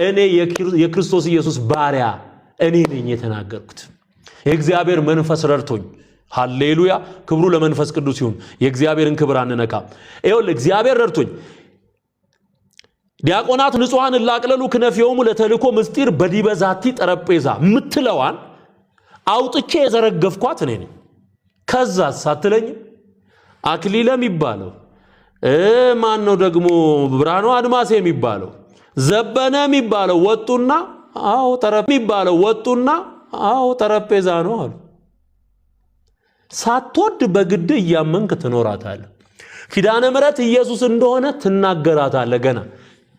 እኔ የክርስቶስ ኢየሱስ ባሪያ እኔ ነኝ የተናገርኩት። የእግዚአብሔር መንፈስ ረድቶኝ ሃሌሉያ ክብሩ ለመንፈስ ቅዱስ ይሁን። የእግዚአብሔርን ክብር አንነካም። ይኸውልህ እግዚአብሔር ረድቶኝ ዲያቆናት ንጹሃን ላቅለሉ ክነፊዮሙ ለተልኮ ምስጢር በዲበዛቲ ጠረጴዛ ምትለዋን አውጥቼ የዘረገፍኳት እኔ ነኝ። ከዛ ሳትለኝ አክሊለ የሚባለው ማን ነው ደግሞ ብርሃኑ አድማሴ የሚባለው ዘበነ የሚባለው ወጡና አዎ ጠረጴዛ ነው አሉ። ሳትወድ በግድ እያመንክ ትኖራታለህ። ኪዳነ ምሕረት ኢየሱስ እንደሆነ ትናገራታለህ። ገና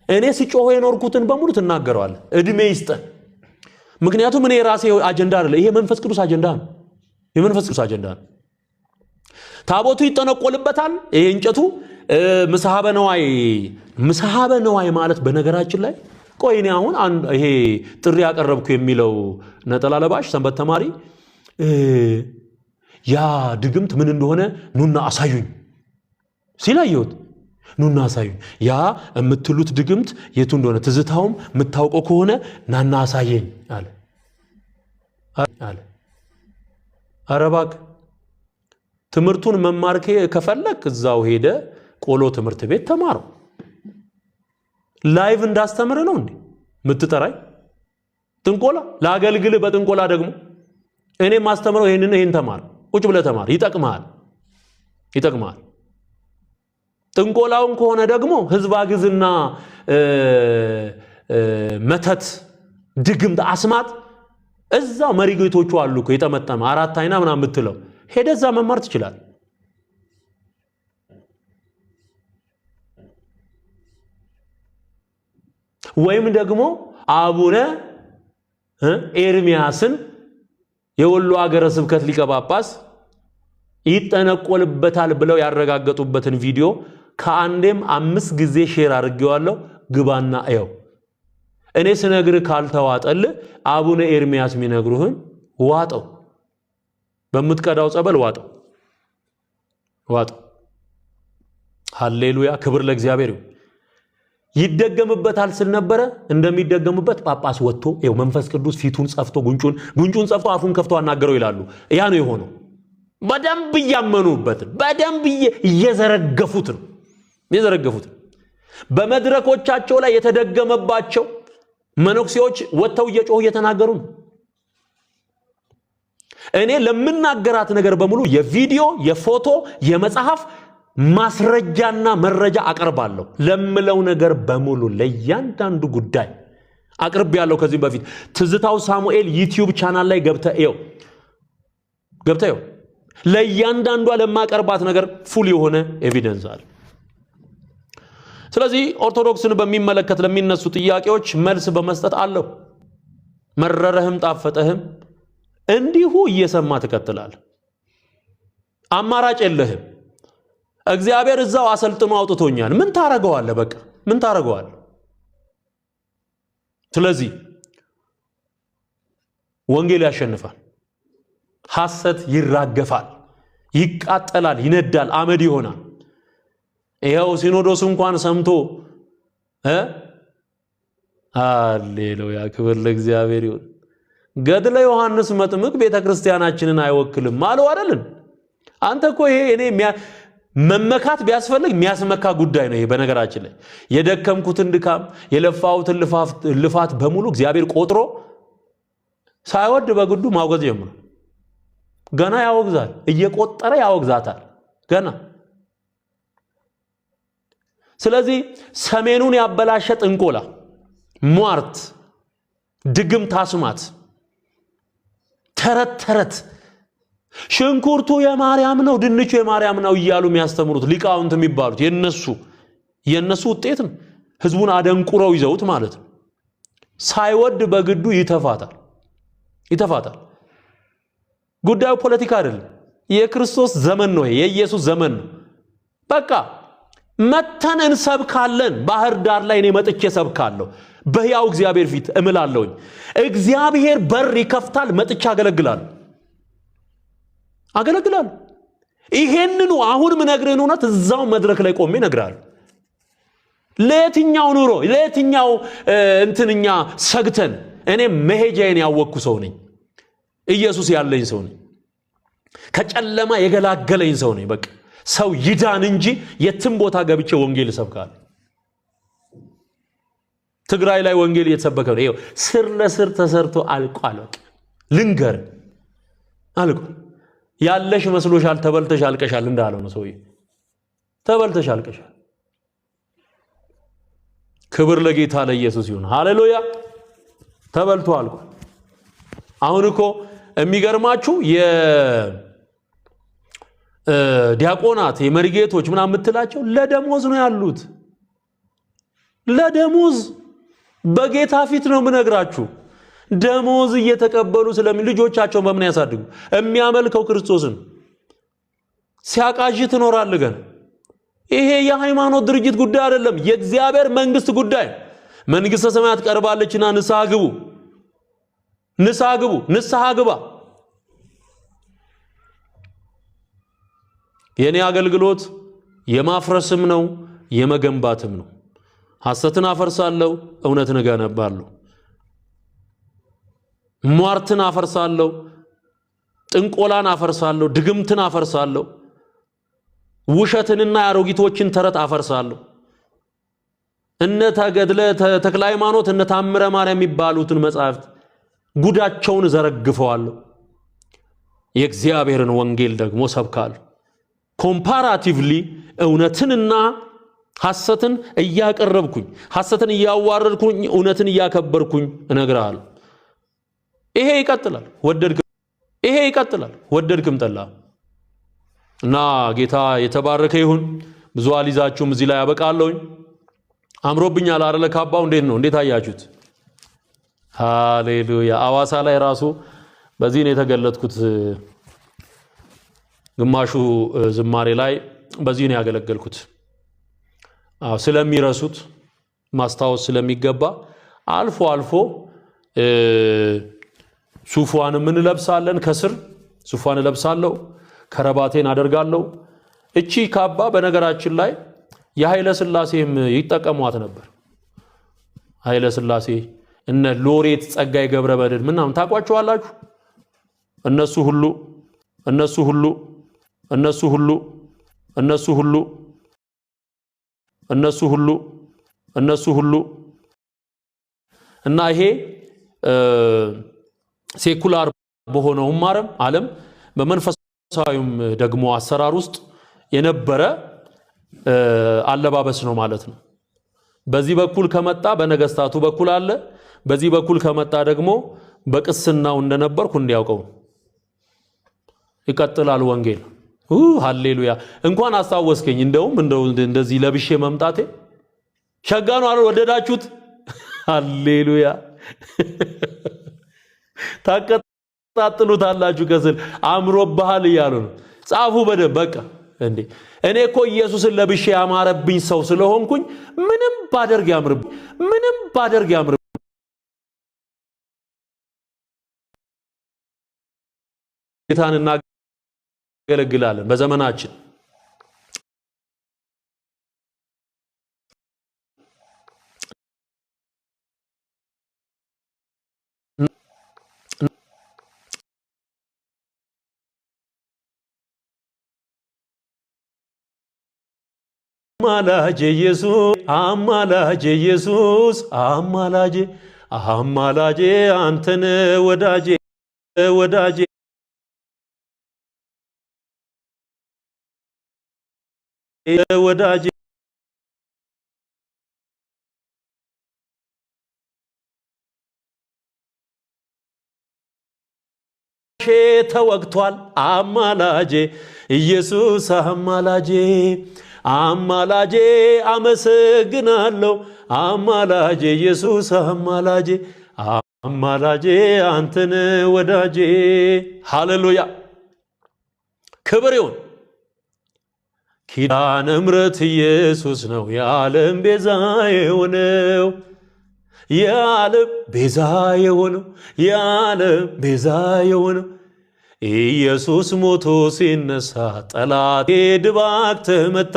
እኔ ስጮህ የኖርኩትን በሙሉ ትናገረዋለህ። እድሜ ይስጠን። ምክንያቱም እኔ ራሴ አጀንዳ አይደለ፣ ይሄ መንፈስ ቅዱስ አጀንዳ ነው። የመንፈስ ቅዱስ አጀንዳ ነው። ታቦቱ ይጠነቆልበታል። ይሄ እንጨቱ ምስሐበ ነዋይ ማለት በነገራችን ላይ ቆይ እኔ አሁን ይሄ ጥሪ ያቀረብኩ የሚለው ነጠላ ለባሽ ሰንበት ተማሪ ያ ድግምት ምን እንደሆነ ኑና አሳዩኝ ሲላየውት ኑና አሳዩኝ። ያ የምትሉት ድግምት የቱ እንደሆነ ትዝታውም የምታውቀው ከሆነ ናና አሳየኝ አለ። አረባክ ትምህርቱን መማር ከፈለክ እዛው ሄደ ቆሎ ትምህርት ቤት ተማረው። ላይቭ እንዳስተምር ነው እንዴ ምትጠራይ? ጥንቆላ ላገልግል። በጥንቆላ ደግሞ እኔ ማስተምረው ይሄን ተማር፣ ቁጭ ብለህ ተማር፣ ይጠቅማል። ጥንቆላውን ከሆነ ደግሞ ህዝብ አግዝና መተት ድግምት አስማት እዛው መሪጌቶቹ አሉ እኮ የጠመጠመ አራት አይና ምናምን ብትለው ሄደ እዛ መማር ትችላል። ወይም ደግሞ አቡነ ኤርሚያስን የወሎ ሀገረ ስብከት ሊቀ ጳጳስ ይጠነቆልበታል ብለው ያረጋገጡበትን ቪዲዮ ከአንዴም 5 ጊዜ ሼር አድርጌዋለሁ። ግባና አየው። እኔ ስነግር ካልተዋጠል አቡነ ኤርሚያስ የሚነግሩህን ዋጠው፣ በምትቀዳው ጸበል ዋጠው። ሃሌሉያ ክብር ለእግዚአብሔር ይሁን። ይደገምበታል ስለነበረ እንደሚደገምበት ጳጳስ ወጥቶ ይኸው መንፈስ ቅዱስ ፊቱን ጸፍቶ ጉንጩን ጸፍቶ አፉን ከፍቶ አናገረው ይላሉ። ያ ነው የሆነው። በደንብ እያመኑበት በደንብ እየዘረገፉት ነው። በመድረኮቻቸው ላይ የተደገመባቸው መነኩሴዎች ወጥተው እየጮሁ እየተናገሩ ነው። እኔ ለምናገራት ነገር በሙሉ የቪዲዮ የፎቶ የመጽሐፍ ማስረጃና መረጃ አቀርባለሁ። ለምለው ነገር በሙሉ ለእያንዳንዱ ጉዳይ አቅርቤያለሁ። ከዚህ በፊት ትዝታው ሳሙኤል ዩቲዩብ ቻናል ላይ ገብተው ለእያንዳንዷ ለማቀርባት ነገር ፉል የሆነ ኤቪደንስ አለ። ስለዚህ ኦርቶዶክስን በሚመለከት ለሚነሱ ጥያቄዎች መልስ በመስጠት አለው። መረረህም ጣፈጠህም እንዲሁ እየሰማ ትከተላለህ። አማራጭ የለህም። እግዚአብሔር እዛው አሰልጥኖ አውጥቶኛል። ምን ታረገዋለህ? በቃ ምን ታረገዋለህ? ስለዚህ ወንጌል ያሸንፋል። ሐሰት ይራገፋል፣ ይቃጠላል፣ ይነዳል፣ አመድ ይሆናል። ይሄው ሲኖዶስ እንኳን ሰምቶ ሃሌሉያ ክብር ለእግዚአብሔር ይሁን። ገድለ ዮሐንስ መጥምቅ ቤተክርስቲያናችንን አይወክልም አለው አይደልን? አንተ እኮ ይሄ እኔ መመካት ቢያስፈልግ የሚያስመካ ጉዳይ ነው። ይሄ በነገራችን ላይ የደከምኩትን ድካም የለፋሁትን ልፋት በሙሉ እግዚአብሔር ቆጥሮ ሳይወድ በግዱ ማውገዝ ጀምሯል። ገና ያወግዛል፣ እየቆጠረ ያወግዛታል ገና። ስለዚህ ሰሜኑን ያበላሸ ጥንቆላ፣ ሟርት፣ ድግምት፣ አስማት፣ ተረት ሽንኩርቱ የማርያም ነው ድንቹ የማርያም ነው እያሉ የሚያስተምሩት ሊቃውንት የሚባሉት የነሱ ውጤት ነው። ህዝቡን አደንቁረው ይዘውት ማለት ነው። ሳይወድ በግዱ ይተፋታል። ጉዳዩ ፖለቲካ አይደለም የክርስቶስ ዘመን ነው የኢየሱስ ዘመን ነው በቃ መተን እንሰብካለን ባህር ዳር ላይ እኔ መጥቼ ሰብካለሁ በሕያው እግዚአብሔር ፊት እምላለሁኝ እግዚአብሔር በር ይከፍታል መጥቼ አገለግላለሁ ይሄንኑ አሁን ምነግርህን እውነት እዛው መድረክ ላይ ቆሜ እነግራለሁ ለየትኛው ኑሮ ለየትኛው እንትንኛ ሰግተን እኔ መሄጃዬን ያወቅኩ ሰው ነኝ ኢየሱስ ያለኝ ሰው ነኝ ከጨለማ የገላገለኝ ሰው ነኝ በቃ ሰው ይዳን እንጂ የትም ቦታ ገብቼ ወንጌል ሰብካለሁ ትግራይ ላይ ወንጌል እየተሰበከ ነው ይሄው ስር ለስር ተሰርቶ አልቋል በቃ ልንገር አልቋል ያለሽ መስሎሻል ተበልተሽ አልቀሻል እንዳለው ነው ሰውዬ ተበልተሽ አልቀሻል ክብር ለጌታ ለኢየሱስ ይሁን ሃሌሉያ ተበልቶ አልቋል አሁን እኮ የሚገርማችሁ ዲያቆናት የመሪጌቶች ምናምን ምትላቸው ለደሞዝ ነው ያሉት ለደሞዝ በጌታ ፊት ነው ምነግራችሁ ደሞዝ እየተቀበሉ ልጆቻቸው በምን ያሳድጉ የሚያመልከው ክርስቶስን ሲያቃዥ ትኖራል ገና ይሄ የሃይማኖት ድርጅት ጉዳይ አይደለም የእግዚአብሔር መንግስት ጉዳይ መንግስተ ሰማያት ቀርባለችና ንስሐ ግቡ ንስሐ ግባ የኔ አገልግሎት የማፍረስም ነው የመገንባትም ነው ሐሰትን አፈርሳለሁ እውነትን እገነባለሁ ሟርትን አፈርሳለሁ ጥንቆላን አፈርሳለሁ ድግምትን አፈርሳለሁ ውሸትንና ያሮጊቶችን ተረት አፈርሳለሁ እነ ተገድለ ተክለ ሃይማኖት እነ ታምረ ማርያም የሚባሉትን መጻሕፍት ጉዳቸውን ዘረግፈዋለሁ የእግዚአብሔርን ወንጌል ደግሞ ሰብካለሁ ኮምፓራቲቭሊ እውነትንና ሐሰትን እያቀረብኩኝ ሐሰትን እያዋረድኩኝ እውነትን እያከበርኩኝ እነግራለሁ ይሄ ይቀጥላል ወደድክም ጠላ እና ጌታ የተባረከ ይሁን ብዙ አልይዛችሁም እዚህ ላይ ያበቃለሁኝ አምሮብኛል አረለ ካባው እንዴት አያችሁት ሃሌሉያ አዋሳ ላይ ራሱ በዚህ ነው የተገለጥኩት ግማሹ ዝማሬ ላይ በዚህ ነው ያገለገልኩት ስለሚረሱት ማስታወስ ስለሚገባ አልፎ ሱፋን ምን ለብሳለን ከስር ሱፋን ለብሳለሁ ከረባቴን አደርጋለሁ እቺ ካባ በነገራችን ላይ የኃይለ ሥላሴም ይተቀሟት ነበር ኃይለ ሥላሴ እነ ሎሬት ጸጋይ ገብረመድህን ምናምን ታቋቸዋላችሁ እነሱ ሁሉ እና ይሄ ሴኩላር በሆነው ዓለም በመንፈሳዊም ደግሞ አሰራር ውስጥ የነበረ አለባበስ ነው ማለት ነው በዚህ በኩል ከመጣ በነገስታቱ በኩል አለ በዚህ በኩል ከመጣ ደግሞ በቅስናው እንደነበርኩ እንዲያውቀው ይቀጥላል ወንጌል ሃሌሉያ እንኳን አስተዋወስከኝ እንደዚህ ለብሼ መምጣቴ ሸጋ ነው አይደል ወደዳችሁት ሃሌሉያ ታቀጣጥሉታላችሁ ከስል አምሮብሃል ይያሉ ነው ጻፉ በደንብ በቃ እንዴ እኔ እኮ ኢየሱስን ለብሼ ያማረብኝ ሰው ስለሆንኩኝ ምንም ባደርግ ያምርብኝ ጌታን እናገለግላለን በዘመናችን አማላጄ ኢየሱስ አማላጄ አንተነ ወዳጄ ተወግቷል አማላጄ ኢየሱስ አማላጄ አመሰግናለሁ አማላጄ ኢየሱስ አማላጄ አማላጄ አንተነ ወዳጄ ሃሌሉያ ክብር ይሁን ኪዳነ ምሕረት ኢየሱስ ነው የዓለም ቤዛ የሆነው የዓለም ቤዛ የሆነው የዓለም ቤዛ የሆነው ኢየሱስ ሞቶ ሲነሳ ጠላቴ ድባቅ ተመታ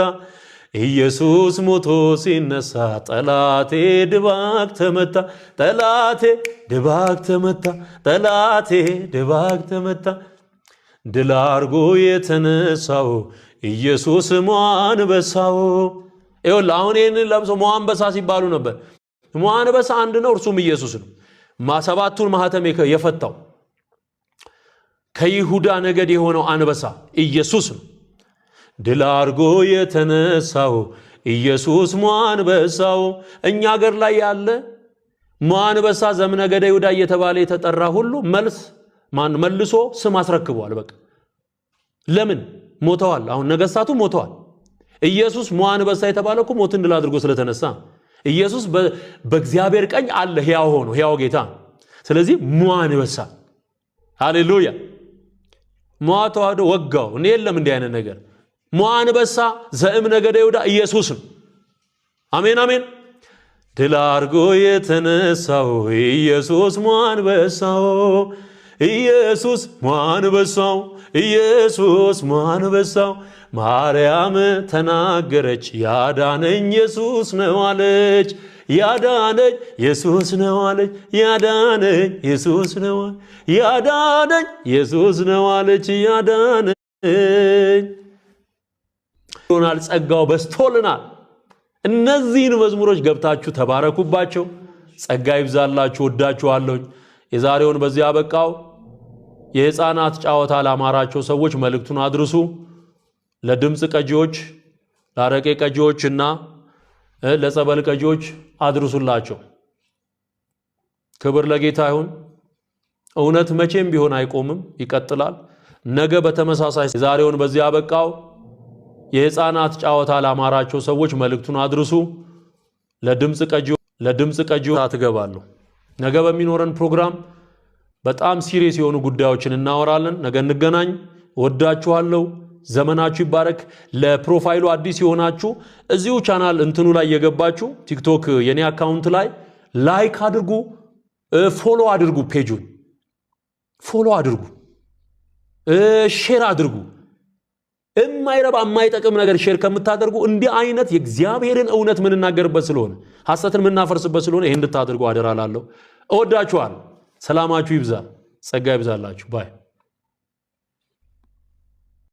ኢየሱስ ሞቶ ሲነሳ ጠላቴ ድባቅ ተመታ ጠላቴ ድባቅ ተመታ ጠላቴ ድባቅ ተመታ ድል አድርጎ የተነሳው ኢየሱስ ሞአንበሳው ይኸውልህ አሁን ይህንን ለብሶ ሞአንበሳ ሲባሉ ነበር ሞአንበሳ አንድ ነው እርሱም ኢየሱስ ነው ሰባቱን ማህተም የፈታው ከይሁዳ ነገድ የሆነው አንበሳ ኢየሱስ ነው ድል አድርጎ የተነሳው ኢየሱስ ሞአንበሳው እኛ ሀገር ላይ ያለ ሞአንበሳ ዘምነገደ ይሁዳ እየተባለ የተጠራ ሁሉ መልሶ ስም አስረክቧል በቃ ለምን ሞተዋል አሁን ነገስታቱ ሞተዋል ኢየሱስ ሞአንበሳ የተባለው እኮ ሞትን ድል አድርጎ ስለተነሳ ኢየሱስ በእግዚአብሔር ቀኝ አለ ሕያው ሆኖ ሕያው ጌታ ስለዚህ ሞአንበሳ ሃሌሉያ ሞአተዋዶ ወጋው እኔ የለም እንዲህ አይነት ነገር ሞአንበሳ ዘእምነገደ ይሁዳ ኢየሱስ ነው አሜን አሜን ድል አድርጎ የተነሳው ኢየሱስ ሞአንበሳው ኢየሱስ ሞአንበሳው ኢየሱስ ሞአንበሳው ማርያም ተናገረች ያዳነኝ ኢየሱስ ነው አለች ያዳነኝ ኢየሱስ ነው አለች ያዳነኝ ኢየሱስ ነው ያዳነኝ ኢየሱስ ነው አለች ያዳነኝ ሆናል ጸጋው በስቶልናል እነዚህን መዝሙሮች ገብታችሁ ተባረኩባቸው ጸጋ ይብዛላችሁ ወዳችኋለሁ የዛሬውን በዚህ አበቃው የህፃናት ጫወታ ላማራቸው ሰዎች መልእክቱን አድርሱ ለድምጽ ቀጂዎች ላረቄ ቀጂዎችና ለጸበል ቀጂዎች አድርሱላቸው ክብር ለጌታ ይሁን እውነት መቼም ቢሆን አይቆምም ይቀጥላል ነገ በተመሳሳይ የዛሬውን በዚህ አበቃው የህፃናት ጫወታ ላማራቸው ሰዎች መልእክቱን አድርሱ ለድምጽ ቀጂዎች አትገባለሁ ነገ በሚኖረን ፕሮግራም በጣም ሲሪየስ የሆኑ ጉዳዮችን እናወራለን ነገ እንገናኝ ወዳችኋለሁ ዘመናችሁ ይባረክ ለፕሮፋይሉ አዲስ የሆናችሁ እዚሁ ቻናል እንትኑ ላይ የገባችሁ ቲክቶክ የኔ አካውንት ላይ ላይክ አድርጉ ፎሎ አድርጉ ፔጁን ፎሎ አድርጉ ሼር አድርጉ የማይረባ የማይጠቅም ነገር ሼር ከምታደርጉ እንዲህ አይነት የእግዚአብሔርን እውነት ምንናገርበት ስለሆነ ሐሰትን ምናፈርስበት ስለሆነ ይሄን እንድታደርጉ አደራላለሁ እወዳችኋለሁ ሰላማችሁ ይብዛ ጸጋ ይብዛላችሁ ባይ